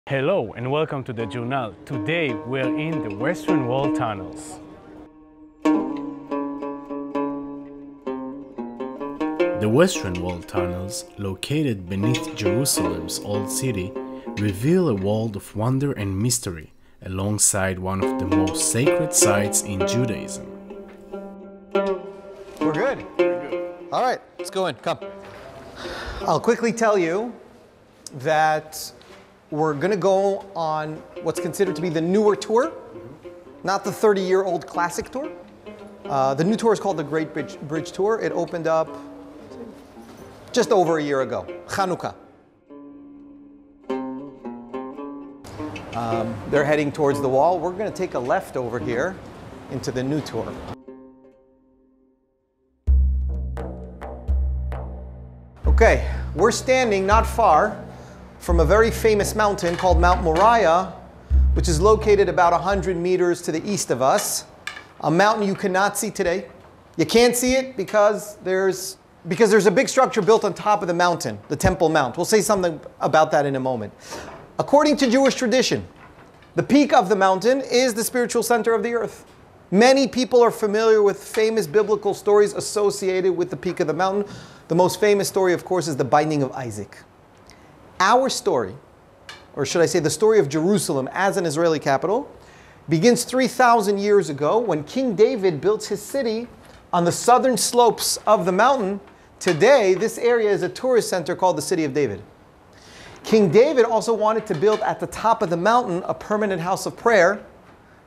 Hello and welcome to the journal. Today we're in the Western Wall tunnels. The Western Wall tunnels, located beneath Jerusalem's old city, reveal a world of wonder and mystery alongside one of the most sacred sites in Judaism. We're good. All right, let's go in. Come. I'll quickly tell you that we're going to go on what's considered to be the newer tour, not the 30-year-old classic tour. The new tour is called the Great Bridge Tour. It opened up just over a year ago, Chanukah. They're heading towards the wall. We're going to take a left over here into the new tour. Okay, we're standing not far from a very famous mountain called Mount Moriah, which is located about 100 meters to the east of us. A mountain you cannot see today. You can't see it because there's a big structure built on top of the mountain, the Temple Mount. We'll say something about that in a moment. According to Jewish tradition, the peak of the mountain is the spiritual center of the earth. Many people are familiar with famous biblical stories associated with the peak of the mountain. The most famous story, of course, is the binding of Isaac. Our story, or should I say the story of Jerusalem as an Israeli capital, begins 3,000 years ago when King David built his city on the southern slopes of the mountain. Today, this area is a tourist center called the City of David. King David also wanted to build at the top of the mountain a permanent house of prayer,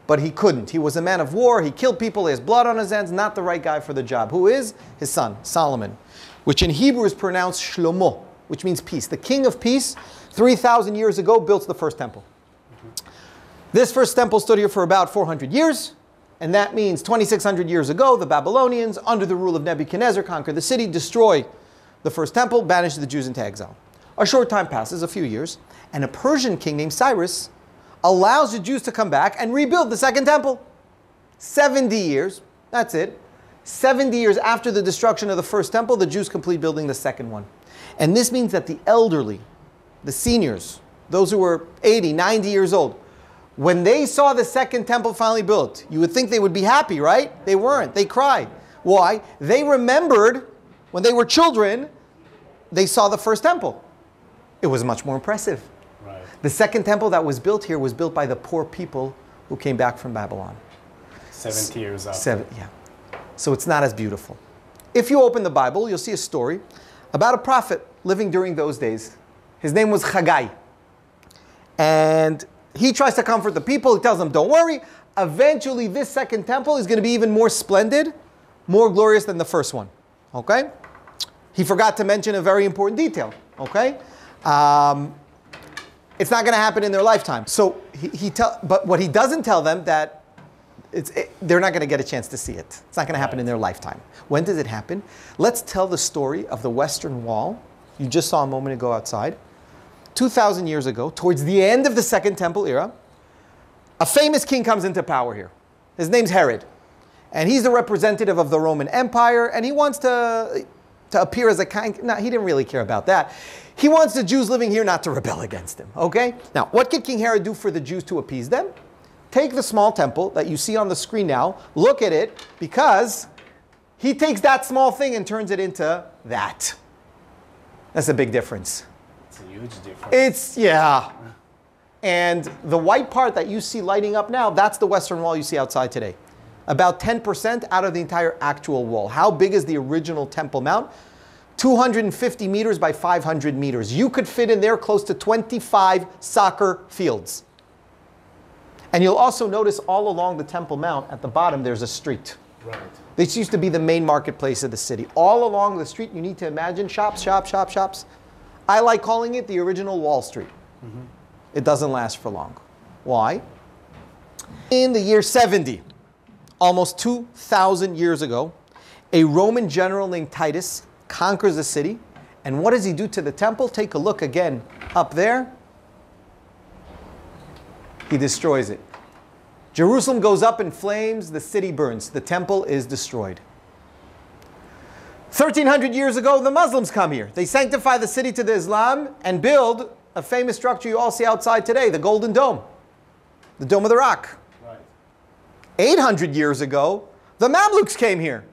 but he couldn't. He was a man of war. He killed people. He has blood on his hands. Not the right guy for the job. Who is? His son, Solomon, which in Hebrew is pronounced Shlomo, which means peace. The king of peace, 3,000 years ago, built the first temple. This first temple stood here for about 400 years. And that means 2,600 years ago, the Babylonians, under the rule of Nebuchadnezzar, conquered the city, destroy the first temple, banish the Jews into exile. A short time passes, a few years, and a Persian king named Cyrus allows the Jews to come back and rebuild the second temple. 70 years, that's it. 70 years after the destruction of the first temple, the Jews complete building the second one. And this means that the elderly, the seniors, those who were 80, 90 years old, when they saw the second temple finally built, you would think they would be happy, right? They weren't. They cried. Why? They remembered when they were children, they saw the first temple. It was much more impressive. Right. The second temple that was built here was built by the poor people who came back from Babylon. 70 years after. Yeah. So it's not as beautiful. If you open the Bible, you'll see a story about a prophet living during those days. His name was Haggai. And he tries to comfort the people. He tells them, don't worry. Eventually, this second temple is going to be even more splendid, more glorious than the first one. Okay? He forgot to mention a very important detail. Okay? It's not going to happen in their lifetime. So but what he doesn't tell them that they're not going to get a chance to see it. It's not going to happen in their lifetime. When does it happen? Let's tell the story of the Western Wall. You just saw a moment ago outside. 2,000 years ago, towards the end of the Second Temple era, a famous king comes into power here. His name's Herod. And he's the representative of the Roman Empire, and he wants to appear as a kind. No, he didn't really care about that. He wants the Jews living here not to rebel against him. Okay? Now, what could King Herod do for the Jews to appease them? Take the small temple that you see on the screen now, look at it, because he takes that small thing and turns it into that. That's a big difference. It's a huge difference. Yeah. And the white part that you see lighting up now, that's the Western Wall you see outside today. About 10% out of the entire actual wall. How big is the original Temple Mount? 250 meters by 500 meters. You could fit in there close to 25 soccer fields. And you'll also notice all along the Temple Mount, at the bottom, there's a street. Right. This used to be the main marketplace of the city. All along the street, you need to imagine shops, shops, shops, shops. I like calling it the original Wall Street. Mm-hmm. It doesn't last for long. Why? In the year 70, almost 2,000 years ago, a Roman general named Titus conquers the city. And what does he do to the temple? Take a look again up there. He destroys it. Jerusalem goes up in flames, the city burns, the temple is destroyed. 1,300 years ago, the Muslims come here. They sanctify the city to the Islam and build a famous structure you all see outside today, the Golden Dome, the Dome of the Rock. Right. 800 years ago, the Mamluks came here.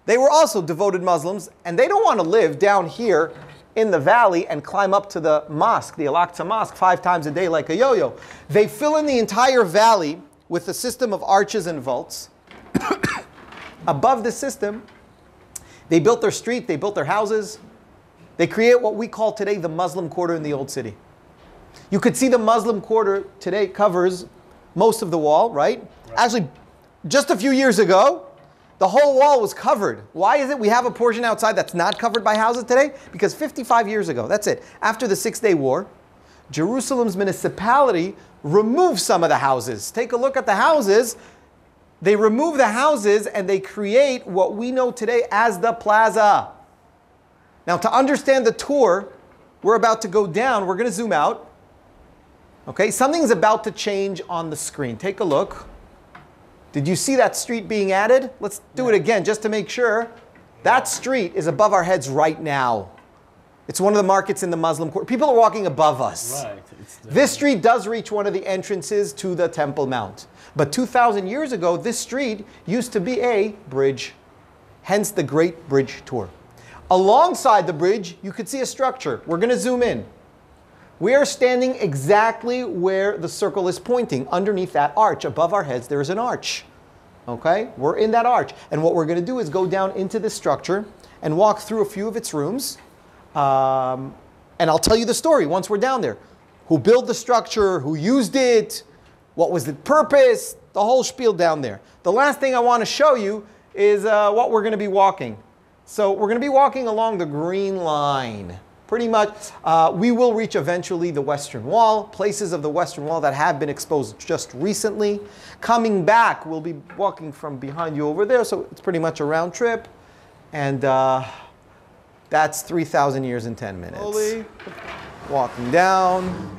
They were also devoted Muslims, and they don't want to live down here in the valley and climb up to the mosque, the Al-Aqsa Mosque, 5 times a day like a yo-yo. They fill in the entire valley with a system of arches and vaults. Above the system, they built their street, they built their houses. They create what we call today the Muslim quarter in the old city. You could see the Muslim quarter today covers most of the wall, right? Actually, just a few years ago, the whole wall was covered. Why is it we have a portion outside that's not covered by houses today? Because 55 years ago, that's it, after the 6-day war, Jerusalem's municipality removed some of the houses. Take a look at the houses. They remove the houses and they create what we know today as the plaza. Now, to understand the tour, we're about to go down. We're going to zoom out. Okay, something's about to change on the screen. Take a look. Did you see that street being added? Let's do it again just to make sure. That street is above our heads right now. It's one of the markets in the Muslim quarter. People are walking above us. Right. This street does reach one of the entrances to the Temple Mount. But 2,000 years ago, this street used to be a bridge. Hence the Great Bridge Tour. Alongside the bridge, you could see a structure. We're going to zoom in. We are standing exactly where the circle is pointing. Underneath that arch, above our heads, there is an arch. Okay? We're in that arch. And what we're going to do is go down into this structure and walk through a few of its rooms. And I'll tell you the story once we're down there. Who built the structure, who used it, what was the purpose, the whole spiel down there. The last thing I want to show you is what we're going to be walking. So we're going to be walking along the green line. Pretty much, we will reach eventually the Western Wall, places of the Western Wall that have been exposed just recently. Coming back, we'll be walking from behind you over there, so it's pretty much a round trip. And that's 3,000 years in 10 minutes. Slowly walking down.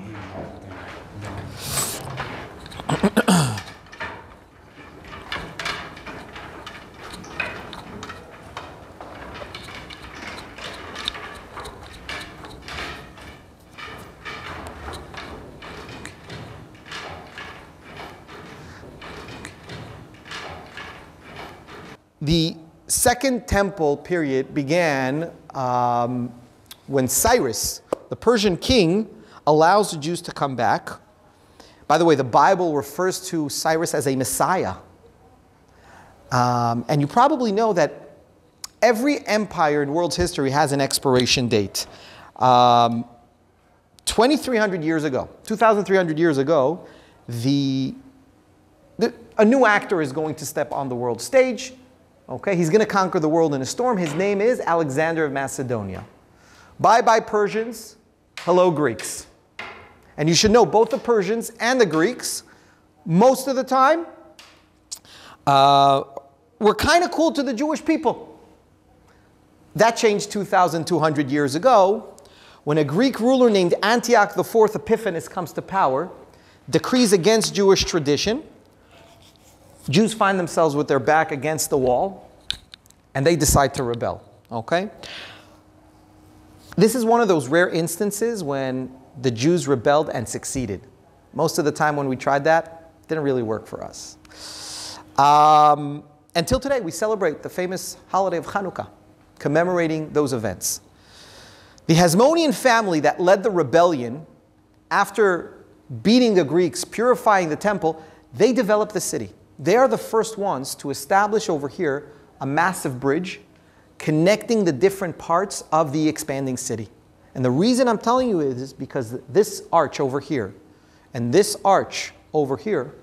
The Second Temple period began when Cyrus, the Persian king, allows the Jews to come back. By the way, the Bible refers to Cyrus as a Messiah. And you probably know that every empire in world's history has an expiration date. 2,300 years ago, 2,300 years ago, a new actor is going to step on the world stage. Okay, he's going to conquer the world in a storm. His name is Alexander of Macedonia. Bye-bye Persians, hello Greeks. And you should know both the Persians and the Greeks, most of the time, were kind of cool to the Jewish people. That changed 2,200 years ago when a Greek ruler named Antioch IV Epiphanes comes to power, decrees against Jewish tradition. Jews find themselves with their back against the wall, and they decide to rebel. Okay? This is one of those rare instances when the Jews rebelled and succeeded. Most of the time when we tried that, it didn't really work for us. Until today, we celebrate the famous holiday of Hanukkah, commemorating those events. The Hasmonean family that led the rebellion, after beating the Greeks, purifying the temple, they developed the city. They are the first ones to establish over here a massive bridge connecting the different parts of the expanding city. And the reason I'm telling you is because this arch over here and this arch over here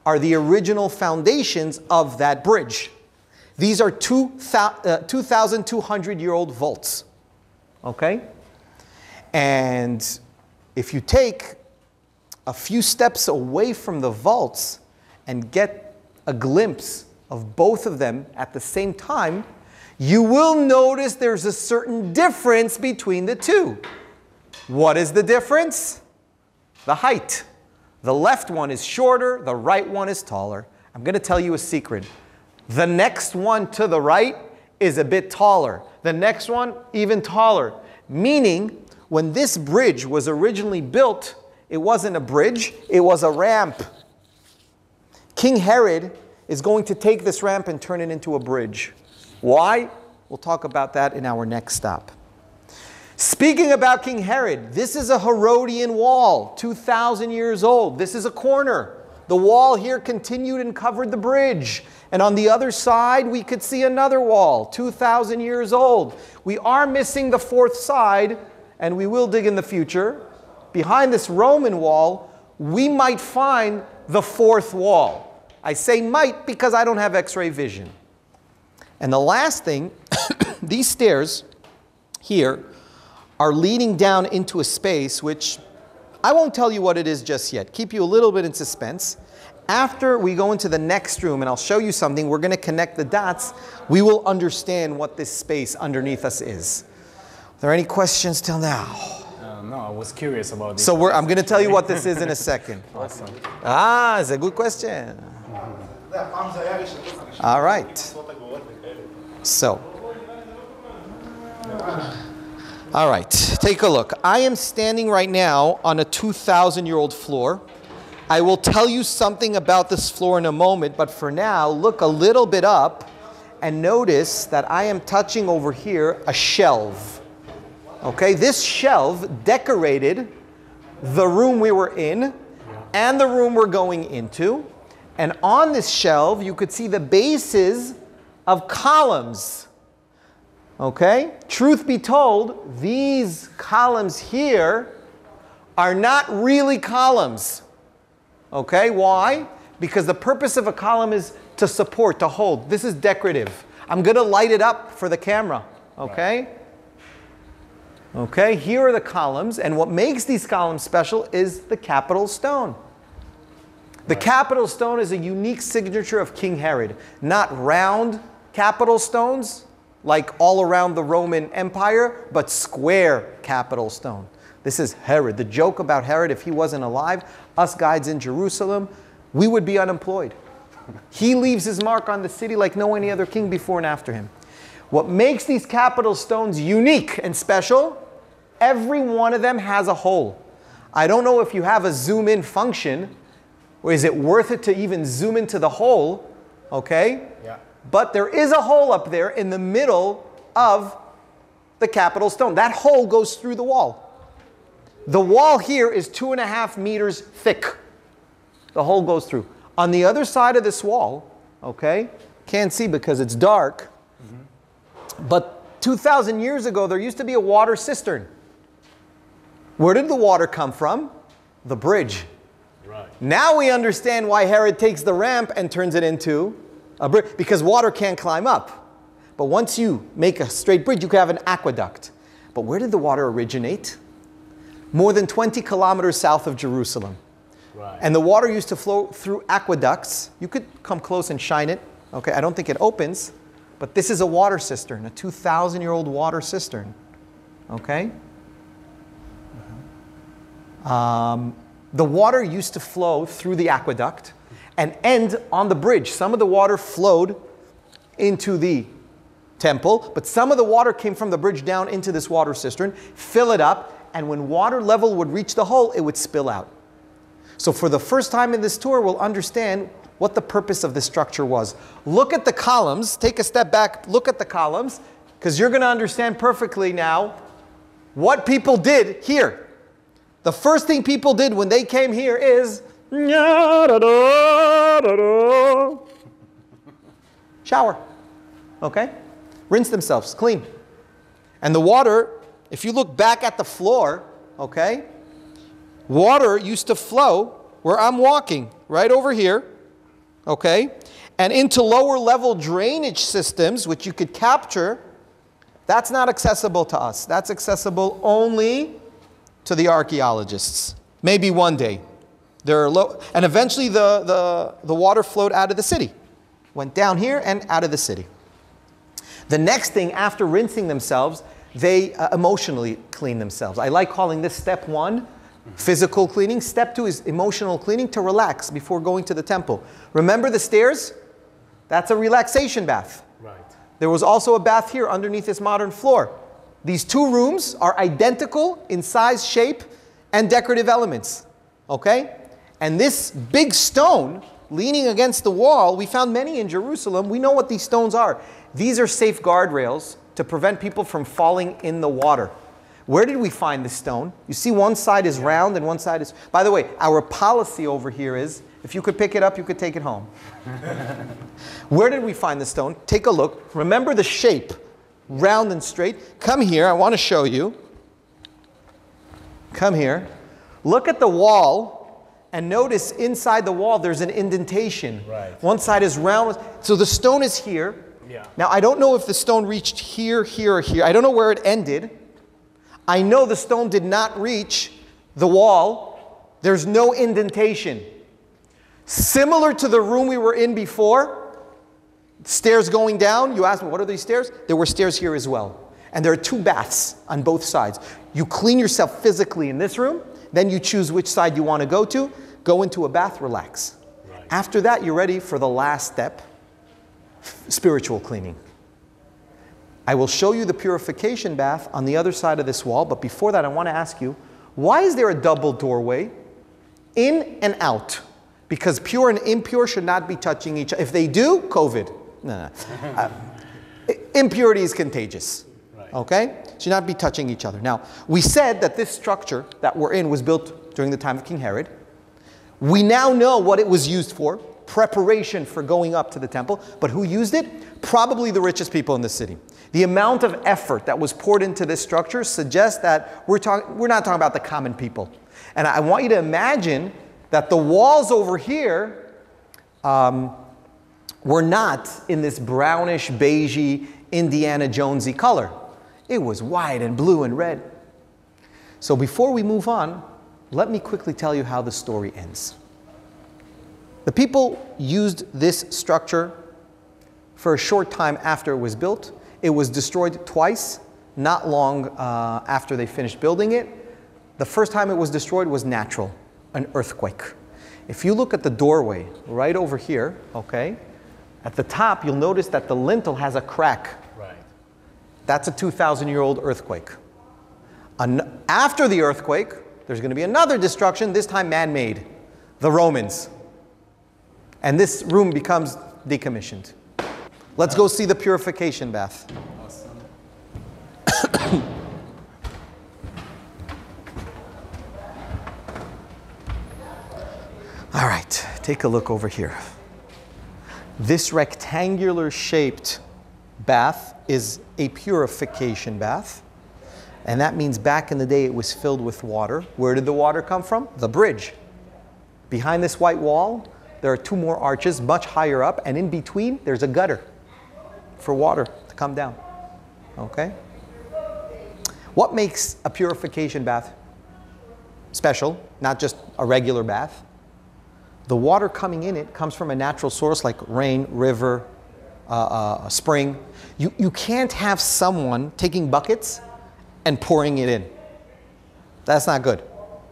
are the original foundations of that bridge. These are 2,200-year-old vaults. Okay? And if you take a few steps away from the vaults and get a glimpse of both of them at the same time, you will notice there's a certain difference between the two. What is the difference? The height. The left one is shorter, the right one is taller. I'm going to tell you a secret. The next one to the right is a bit taller. The next one, even taller. Meaning, when this bridge was originally built, it wasn't a bridge, it was a ramp. King Herod is going to take this ramp and turn it into a bridge. Why? We'll talk about that in our next stop. Speaking about King Herod, this is a Herodian wall, 2,000 years old. This is a corner. The wall here continued and covered the bridge. And on the other side, we could see another wall, 2,000 years old. We are missing the fourth side, and we will dig in the future. Behind this Roman wall, we might find the fourth wall. I say might because I don't have X-ray vision. And the last thing, these stairs here are leading down into a space which I won't tell you what it is just yet. Keep you a little bit in suspense. After we go into the next room and I'll show you something, we're going to connect the dots. We will understand what this space underneath us is. Are there any questions till now? No, I was curious about this. So I'm going to tell you what this is in a second. Awesome. Ah, it's a good question. All right. So, all right, take a look. I am standing right now on a 2,000-year-old floor. I will tell you something about this floor in a moment, but for now, look a little bit up and notice that I am touching over here a shelf. Okay, this shelf decorated the room we were in and the room we're going into. And on this shelf, you could see the bases of columns. Okay? Truth be told, these columns here are not really columns. Okay? Why? Because the purpose of a column is to support, to hold. This is decorative. I'm going to light it up for the camera. Okay? Okay, here are the columns, and what makes these columns special is the capital stone. The capital stone is a unique signature of King Herod. Not round capital stones, like all around the Roman Empire, but square capital stone. This is Herod. The joke about Herod, if he wasn't alive, us guides in Jerusalem, we would be unemployed. He leaves his mark on the city like no any other king before and after him. What makes these capital stones unique and special, every one of them has a hole. I don't know if you have a zoom in function, or is it worth it to even zoom into the hole, okay? Yeah. But there is a hole up there in the middle of the capital stone. That hole goes through the wall. The wall here is 2.5 meters thick. The hole goes through. On the other side of this wall, okay, can't see because it's dark, but 2,000 years ago there used to be a water cistern. Where did the water come from? The bridge. Right. Now we understand why Herod takes the ramp and turns it into a bridge, because water can't climb up. But once you make a straight bridge, you can have an aqueduct. But where did the water originate? More than 20 kilometers south of Jerusalem. Right. And the water used to flow through aqueducts. You could come close and shine it. Okay, I don't think it opens, but this is a water cistern, a 2,000-year-old water cistern. Okay? The water used to flow through the aqueduct and end on the bridge. Some of the water flowed into the temple, but some of the water came from the bridge down into this water cistern, fill it up, and when water level would reach the hole, it would spill out. So for the first time in this tour, we'll understand what the purpose of this structure was. Look at the columns. Take a step back. Look at the columns, because you're going to understand perfectly now what people did here. The first thing people did when they came here is shower. Okay? Rinse themselves clean. And the water, if you look back at the floor, okay, water used to flow where I'm walking, right over here, okay, and into lower level drainage systems, which you could capture. That's not accessible to us. That's accessible only to the archaeologists. Maybe one day. And eventually the water flowed out of the city. Went down here and out of the city. The next thing, after rinsing themselves, they emotionally clean themselves. I like calling this step 1, physical cleaning. Step 2 is emotional cleaning, to relax before going to the temple. Remember the stairs? That's a relaxation bath. Right. There was also a bath here underneath this modern floor. These two rooms are identical in size, shape, and decorative elements. Okay? And this big stone leaning against the wall, we found many in Jerusalem. We know what these stones are. These are safe guardrails to prevent people from falling in the water. Where did we find this stone? You see one side is round and one side is... By the way, our policy over here is, if you could pick it up, you could take it home. Where did we find the stone? Take a look. Remember the shape, round and straight. Come here, I want to show you. Come here. Look at the wall and notice inside the wall there's an indentation. Right. One side is round. So the stone is here. Yeah. Now I don't know if the stone reached here, here, or here. I don't know where it ended. I know the stone did not reach the wall. There's no indentation. Similar to the room we were in before, stairs going down. You asked me, what are these stairs? There were stairs here as well. And there are two baths on both sides. You clean yourself physically in this room, then you choose which side you want to go to, go into a bath, relax. Right. After that, you're ready for the last step, spiritual cleaning. I will show you the purification bath on the other side of this wall, but before that I want to ask you, why is there a double doorway in and out? Because pure and impure should not be touching each other. If they do, COVID. No. Impurity is contagious. Right. Okay? Should not be touching each other. Now, we said that this structure that we're in was built during the time of King Herod. We now know what it was used for, preparation for going up to the temple. But who used it? Probably the richest people in the city. The amount of effort that was poured into this structure suggests that we're not talking about the common people. And I want you to imagine that the walls over here were not in this brownish, beigey, Indiana Jonesy color. It was white and blue and red. So before we move on, let me quickly tell you how the story ends. The people used this structure for a short time after it was built. It was destroyed twice, not long after they finished building it. The first time it was destroyed was natural, an earthquake. If you look at the doorway right over here, okay, at the top you'll notice that the lintel has a crack. Right. That's a 2,000-year-old earthquake. After the earthquake, there's going to be another destruction, this time man-made, the Romans. And this room becomes decommissioned. Let's go see the purification bath. Awesome. All right, take a look over here. This rectangular shaped bath is a purification bath. And that means back in the day it was filled with water. Where did the water come from? The bridge. Behind this white wall, there are two more arches much higher up, and in between there's a gutter for water to come down. Okay? What makes a purification bath special, not just a regular bath? The water coming in it comes from a natural source like rain, river, a spring. You can't have someone taking buckets and pouring it in. That's not good.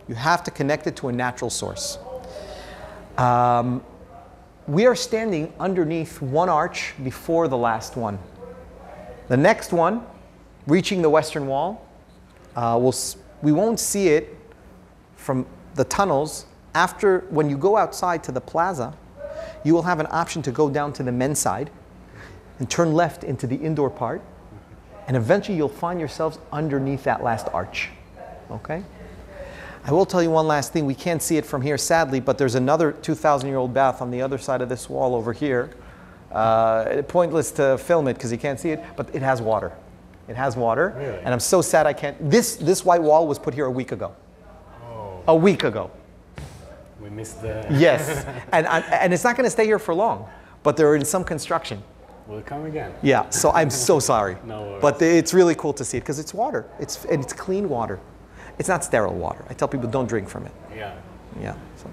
You have to connect it to a natural source. We are standing underneath one arch before the last one. The next one, reaching the western wall, we won't see it from the tunnels. When you go outside to the plaza, you will have an option to go down to the men's side and turn left into the indoor part. And eventually you'll find yourselves underneath that last arch. Okay? I will tell you one last thing. We can't see it from here, sadly, but there's another 2,000-year-old bath on the other side of this wall over here. Pointless to film it because you can't see it, but it has water. It has water. Really? And I'm so sad I can't. This white wall was put here a week ago. Oh. A week ago. We missed the... Yes. And it's not going to stay here for long, but they're in some construction. Will it come again? Yeah, so I'm so sorry. No worries. But it's really cool to see it because it's water. It's clean water. It's not sterile water. I tell people don't drink from it. Yeah. Yeah. So.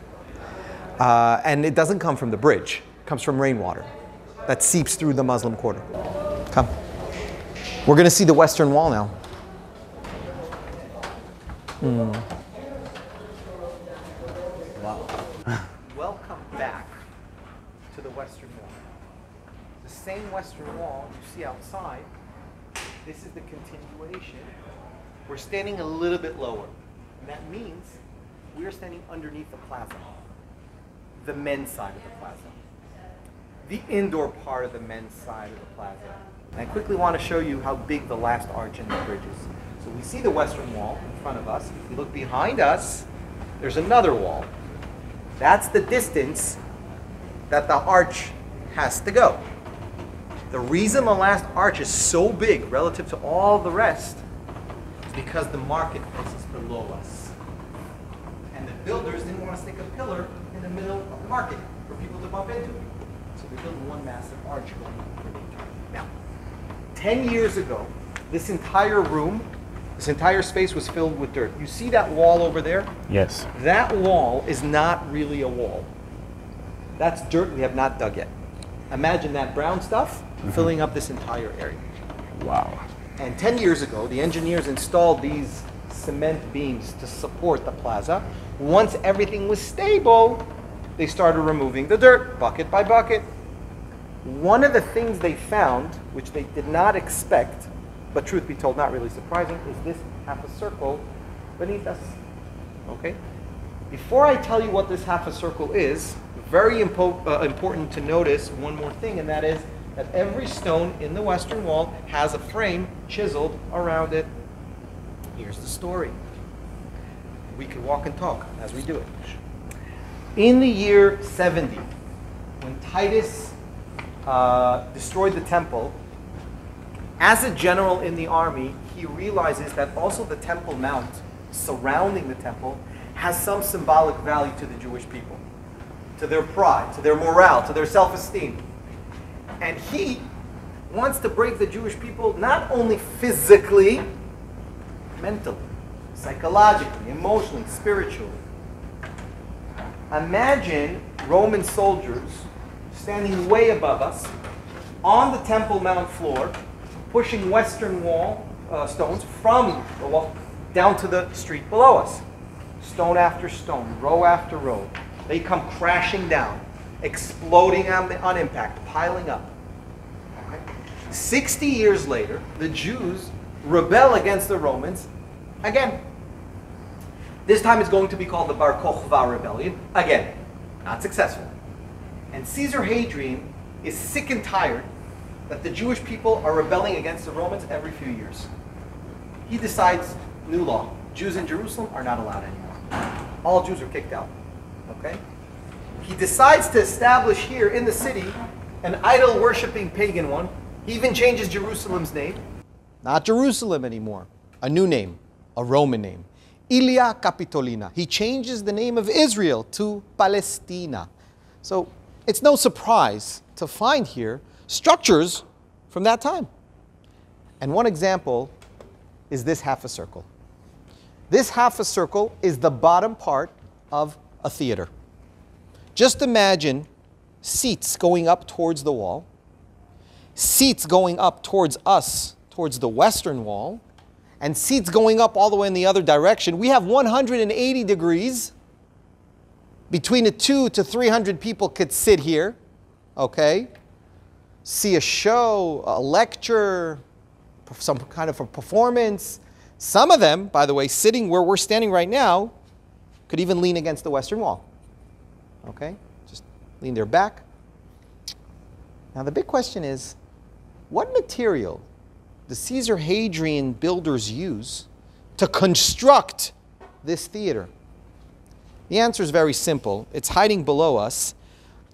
And it doesn't come from the bridge. It comes from rainwater that seeps through the Muslim quarter. Come. We're going to see the western wall now. Wow. Welcome back to the western wall. The same western wall you see outside This is the continuation. We're standing a little bit lower. And that means we're standing underneath the plaza, the men's side of the plaza, the indoor part of the men's side of the plaza. And I quickly want to show you how big the last arch in the bridge is. So we see the western wall in front of us. If you look behind us, there's another wall. That's the distance that the arch has to go. The reason the last arch is so big relative to all the rest is because the marketplace is below us. And the builders didn't want to stick a pillar in the middle of the market for people to bump into. So they built one massive arch going for the entire. Now, 10 years ago, this entire room, this entire space was filled with dirt. You see that wall over there? Yes. That wall is not really a wall. That's dirt we have not dug yet. Imagine that brown stuff filling up this entire area. Wow. And 10 years ago, the engineers installed these cement beams to support the plaza. Once everything was stable, they started removing the dirt, bucket by bucket. One of the things they found, which they did not expect, but truth be told, not really surprising, is this half a circle beneath us. Okay? Before I tell you what this half a circle is, very important to notice one more thing, and that is that every stone in the western wall has a frame chiseled around it. Here's the story. We can walk and talk as we do it. In the year 70, when Titus destroyed the temple, as a general in the army, he realizes that also the Temple Mount surrounding the temple has some symbolic value to the Jewish people, to their pride, to their morale, to their self-esteem. And he wants to break the Jewish people not only physically, mentally, psychologically, emotionally, spiritually. Imagine Roman soldiers standing way above us on the Temple Mount floor, pushing western wall stones from the wall down to the street below us. Stone after stone, row after row. They come crashing down, exploding on impact, piling up. Okay. 60 years later, the Jews rebel against the Romans again. This time it's going to be called the Bar Kokhba Rebellion. Again, not successful. And Caesar Hadrian is sick and tired that the Jewish people are rebelling against the Romans every few years. He decides, new law, Jews in Jerusalem are not allowed anymore. All Jews are kicked out. Okay? He decides to establish here in the city an idol-worshipping pagan one. He even changes Jerusalem's name. Not Jerusalem anymore. A new name, a Roman name. Ilia Capitolina. He changes the name of Israel to Palestina. So it's no surprise to find here structures from that time. And one example is this half a circle. This half a circle is the bottom part of a theater. Just imagine seats going up towards the wall, seats going up towards us, towards the western wall, and seats going up all the way in the other direction. We have 180 degrees. Between the 200 to 300 people could sit here, okay? See a show, a lecture, some kind of a performance. Some of them, by the way, sitting where we're standing right now, could even lean against the western wall. Okay? Just lean their back. Now the big question is, what material the Caesar Hadrian builders use to construct this theater? The answer is very simple. It's hiding below us.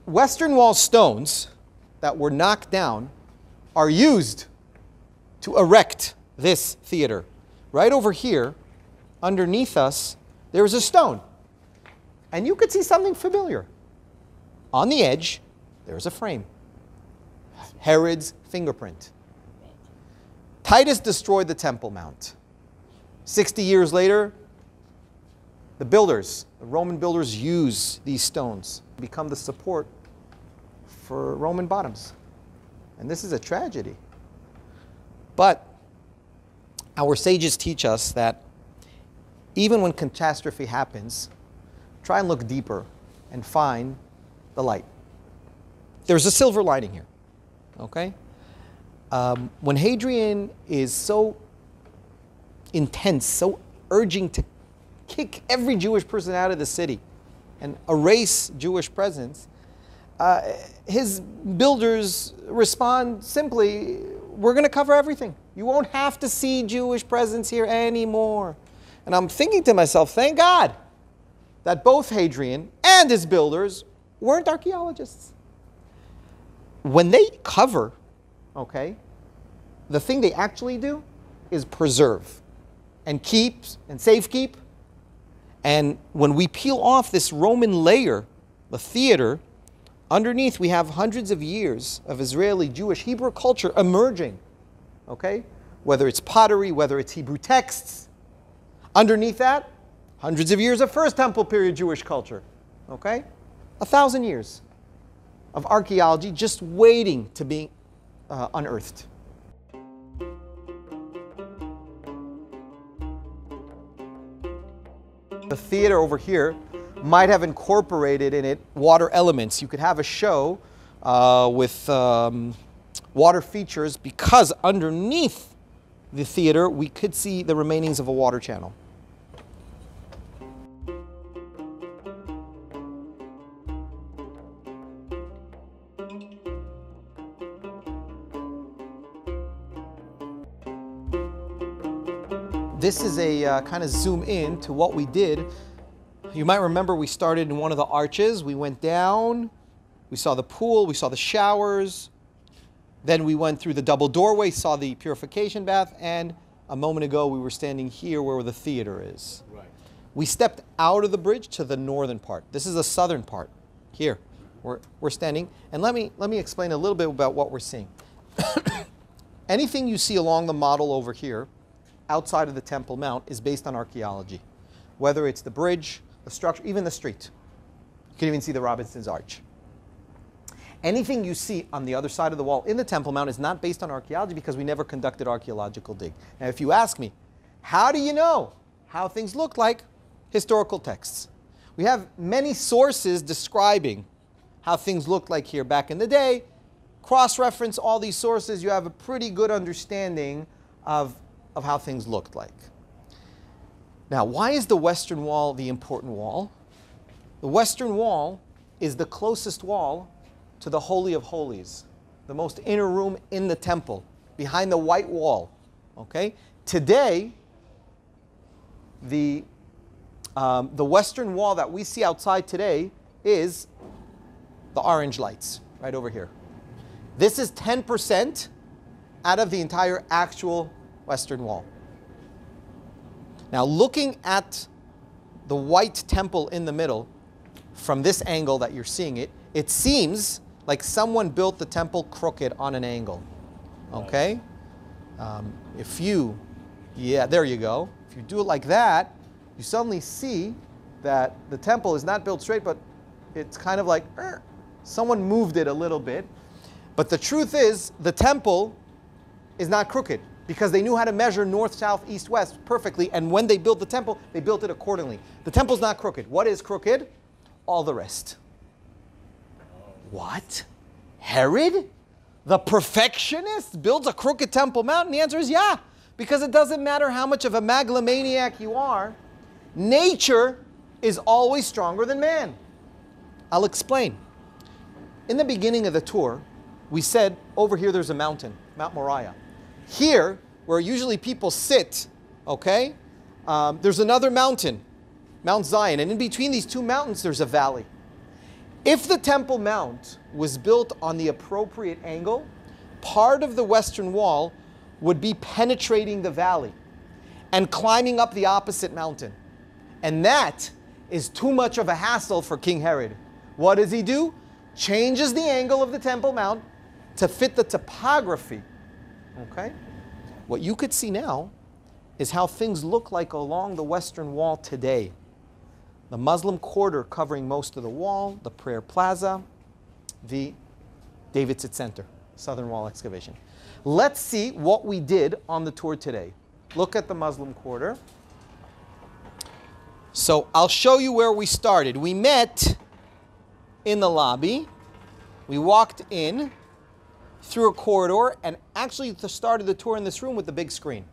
Western wall stones that were knocked down are used to erect this theater. Right over here, underneath us, there's a stone. And you could see something familiar. On the edge, there's a frame. Herod's fingerprint. Titus destroyed the Temple Mount. 60 years later, the builders, the Roman builders, use these stones to become the support for Roman bottoms. And this is a tragedy. But our sages teach us that even when catastrophe happens, try and look deeper and find the light. There's a silver lining here, okay? When Hadrian is so intense, so urging to kick every Jewish person out of the city and erase Jewish presence, his builders respond simply, we're going to cover everything. You won't have to see Jewish presence here anymore. And I'm thinking to myself, thank God that both Hadrian and his builders weren't archaeologists. When they cover, okay, the thing they actually do is preserve and keep and safekeep. And when we peel off this Roman layer, the theater, underneath we have hundreds of years of Israeli, Jewish, Hebrew culture emerging, okay? Whether it's pottery, whether it's Hebrew texts. Underneath that, hundreds of years of First Temple period Jewish culture, okay? 1,000 years of archaeology just waiting to be unearthed. The theater over here might have incorporated in it water elements. You could have a show with water features because underneath the theater we could see the remainings of a water channel. This is a kind of zoom in to what we did. You might remember we started in one of the arches. We went down, we saw the pool, we saw the showers. Then we went through the double doorway, saw the purification bath, and a moment ago we were standing here where the theater is. Right. We stepped out of the bridge to the northern part. This is the southern part, here. We're standing. And let me explain a little bit about what we're seeing. Anything you see along the model over here, outside of the Temple Mount, is based on archaeology. Whether it's the bridge, the structure, even the street. You can even see the Robinson's Arch. Anything you see on the other side of the wall in the Temple Mount is not based on archaeology because we never conducted archaeological dig. Now if you ask me, how do you know how things look like? Historical texts. We have many sources describing how things looked like here back in the day. Cross-reference all these sources, you have a pretty good understanding of how things looked like. Now, why is the Western Wall the important wall? The Western Wall is the closest wall to the Holy of Holies, the most inner room in the temple, behind the white wall. Okay? Today, the Western Wall that we see outside today is the orange lights, right over here. This is 10% out of the entire actual Western Wall. Now, looking at the white temple in the middle, from this angle that you're seeing it, it seems like someone built the temple crooked on an angle. Okay? There you go. If you do it like that, you suddenly see that the temple is not built straight, but it's kind of like, someone moved it a little bit. But the truth is, the temple is not crooked, because they knew how to measure north, south, east, west perfectly, and when they built the temple, they built it accordingly. The temple's not crooked. What is crooked? All the rest. What? Herod, the perfectionist, builds a crooked Temple Mount? And the answer is yeah, because it doesn't matter how much of a megalomaniac you are, nature is always stronger than man. I'll explain. In the beginning of the tour, we said over here there's a mountain, Mount Moriah. Here, where usually people sit, okay, there's another mountain, Mount Zion, and in between these two mountains there's a valley. If the Temple Mount was built on the appropriate angle, part of the Western Wall would be penetrating the valley and climbing up the opposite mountain. And that is too much of a hassle for King Herod. What does he do? Changes the angle of the Temple Mount to fit the topography. Okay? What you could see now is how things look like along the Western Wall today. The Muslim quarter covering most of the wall, the prayer plaza, the Davidson Center, Southern Wall excavation. Let's see what we did on the tour today. Look at the Muslim quarter. So I'll show you where we started. We met in the lobby. We walked in through a corridor and actually started the tour in this room with the big screen.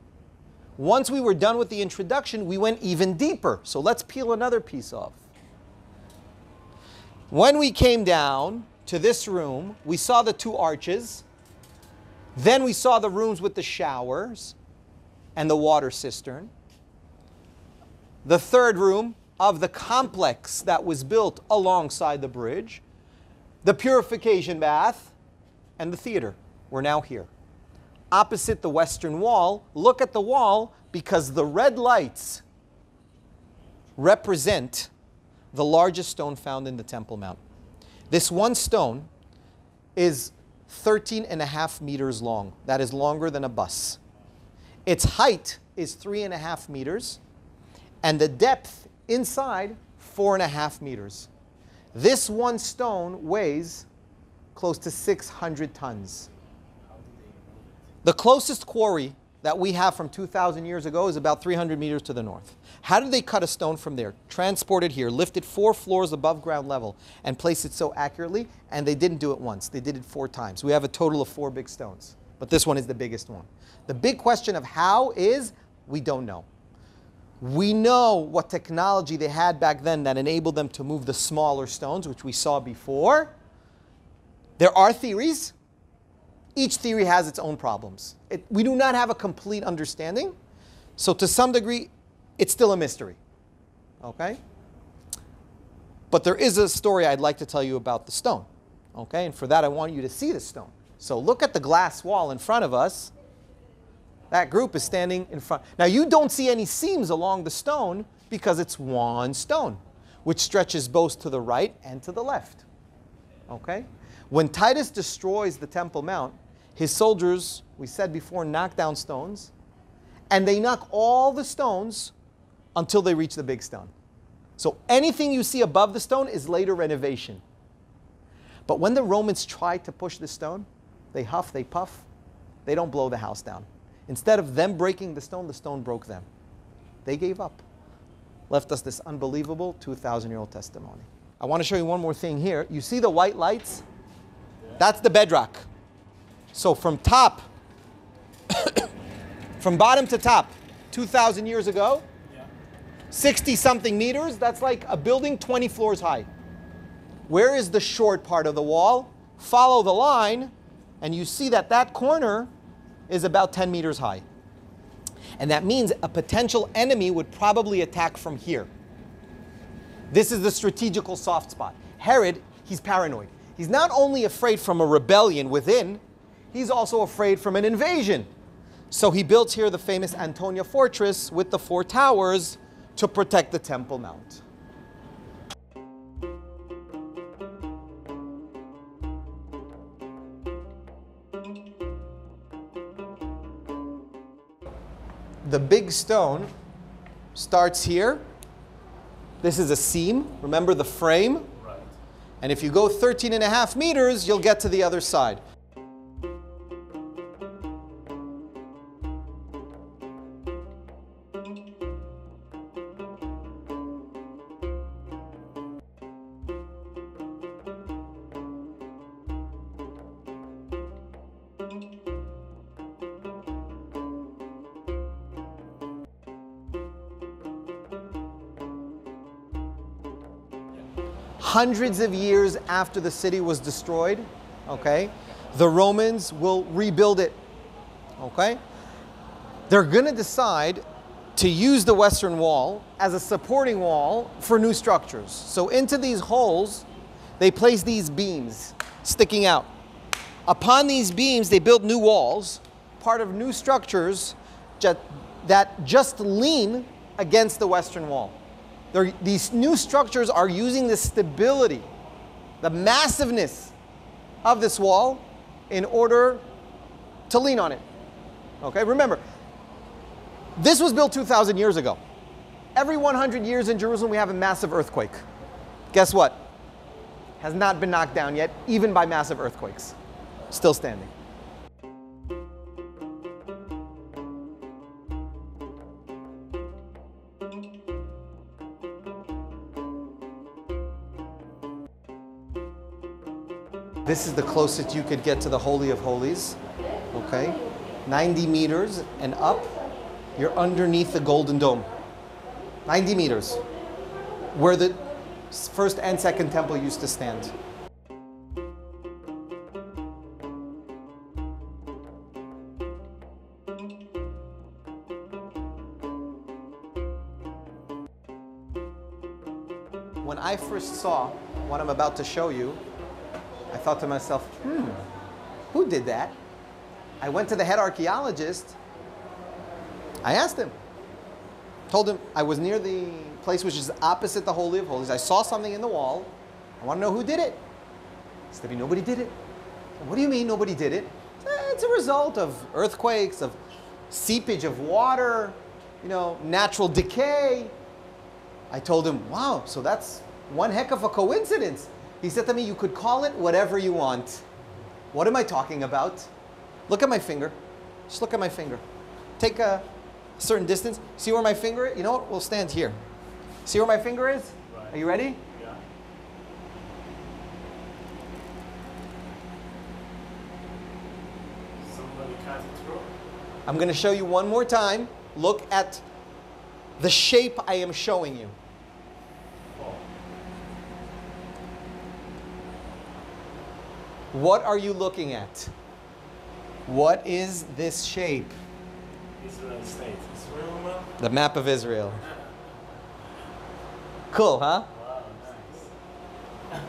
Once we were done with the introduction, we went even deeper. So let's peel another piece off. When we came down to this room, we saw the two arches. Then we saw the rooms with the showers and the water cistern. The third room of the complex that was built alongside the bridge, the purification bath, and the theater. We're now here. Opposite the western wall, look at the wall because the red lights represent the largest stone found in the Temple Mount. This one stone is 13.5 meters long. That is longer than a bus. Its height is 3.5 meters, and the depth inside 4.5 meters. This one stone weighs close to 600 tons. The closest quarry that we have from 2,000 years ago is about 300 meters to the north. How did they cut a stone from there? Transport it here, lift it 4 floors above ground level, and place it so accurately, and they didn't do it once. They did it 4 times. We have a total of 4 big stones, but this one is the biggest one. The big question of how is, we don't know. We know what technology they had back then that enabled them to move the smaller stones, which we saw before. There are theories. Each theory has its own problems. We do not have a complete understanding. So to some degree, it's still a mystery. Okay? But there is a story I'd like to tell you about the stone. Okay? And for that, I want you to see the stone. So look at the glass wall in front of us. That group is standing in front. Now, you don't see any seams along the stone because it's one stone, which stretches both to the right and to the left. Okay? When Titus destroys the Temple Mount, his soldiers, we said before, knock down stones, and they knock all the stones until they reach the big stone. So anything you see above the stone is later renovation. But when the Romans tried to push the stone, they huff, they puff, they don't blow the house down. Instead of them breaking the stone broke them. They gave up. Left us this unbelievable 2,000-year-old testimony. I want to show you one more thing here. You see the white lights? That's the bedrock. So from top, from bottom to top, 2,000 years ago, 60-something meters, that's like a building 20 floors high. Where is the short part of the wall? Follow the line, and you see that that corner is about 10 meters high. And that means a potential enemy would probably attack from here. This is the strategical soft spot. Herod, he's paranoid. He's not only afraid from a rebellion within, he's also afraid from an invasion. So he built here the famous Antonia fortress with the 4 towers to protect the Temple Mount. The big stone starts here. This is a seam. Remember the frame? Right. And if you go 13.5 meters, you'll get to the other side. Hundreds of years after the city was destroyed, okay, the Romans will rebuild it, okay? They're going to decide to use the Western Wall as a supporting wall for new structures. So into these holes, they place these beams sticking out. Upon these beams, they build new walls, part of new structures that just lean against the Western Wall. These new structures are using the stability, the massiveness of this wall in order to lean on it. Okay, remember, this was built 2,000 years ago. Every 100 years in Jerusalem, we have a massive earthquake. Guess what? Has not been knocked down yet, even by massive earthquakes. Still standing. This is the closest you could get to the Holy of Holies. Okay? 90 meters and up, you're underneath the Golden Dome. 90 meters. Where the first and second temple used to stand. When I first saw what I'm about to show you, I thought to myself, who did that? I went to the head archaeologist. I asked him. Told him I was near the place which is opposite the Holy of Holies. I saw something in the wall. I want to know who did it. He said, nobody did it. Said, what do you mean nobody did it? It's a result of earthquakes, of seepage of water, natural decay. I told him, wow, so that's one heck of a coincidence. He said to me, you could call it whatever you want. What am I talking about? Look at my finger. Just look at my finger. Take a certain distance. See where my finger is? You know what? We'll stand here. See where my finger is? Right. Are you ready? Yeah. Somebody cut it through. I'm going to show you one more time. Look at the shape I am showing you. What are you looking at? What is this shape? Israel state. Israel? The map of Israel. Cool, huh? Wow, nice.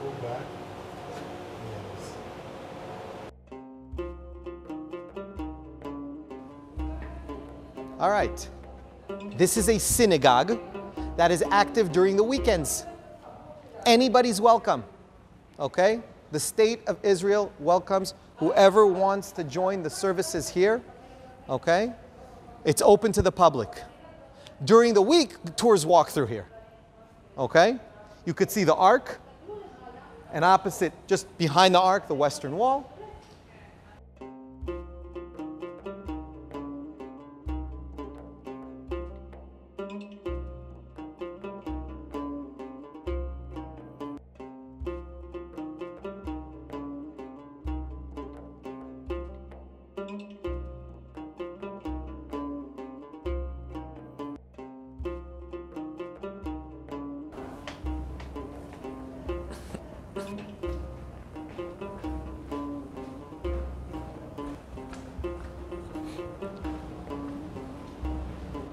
Go back. Yes. All right. This is a synagogue that is active during the weekends. Anybody's welcome. Okay? The state of Israel welcomes whoever wants to join the services here. Okay? It's open to the public. During the week, tours walk through here. Okay? You could see the ark, and opposite, just behind the ark, the western wall.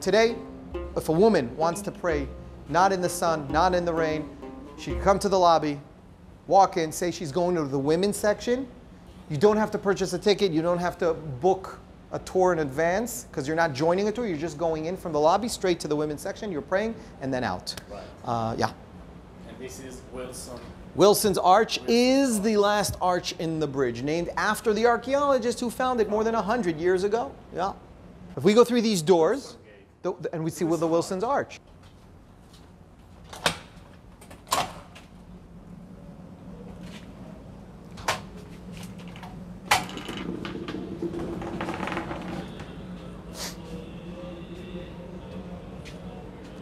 Today, if a woman wants to pray, not in the sun, not in the rain, she can come to the lobby, walk in, say she's going to the women's section. You don't have to purchase a ticket. You don't have to book a tour in advance because you're not joining a tour. You're just going in from the lobby straight to the women's section. You're praying and then out. Right. Yeah. And this is Wilson. Wilson's Arch is the last arch in the bridge, named after the archaeologist who found it more than 100 years ago. Yeah. If we go through these doors, and we see the Wilson's Arch.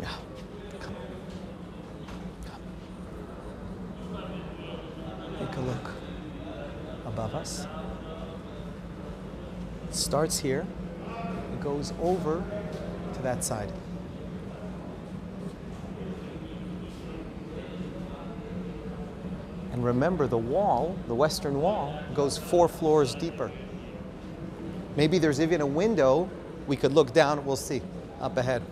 Yeah. Come. Take a look above us. It starts here. It goes over to that side. And remember, the wall, the western wall, goes 4 floors deeper. Maybe there's even a window. We could look down. We'll see up ahead.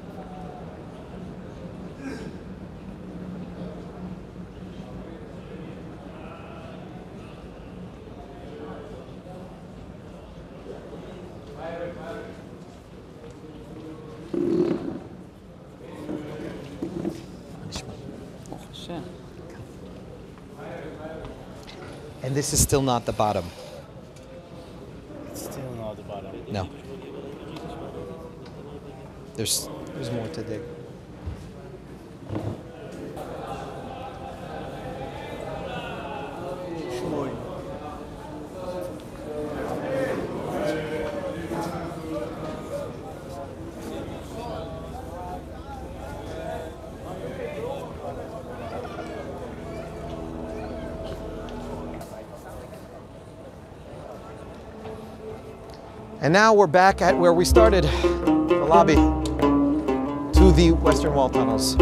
And this is still not the bottom. It's still not the bottom. No. There's more to dig. And now we're back at where we started, the lobby to the Western Wall tunnels.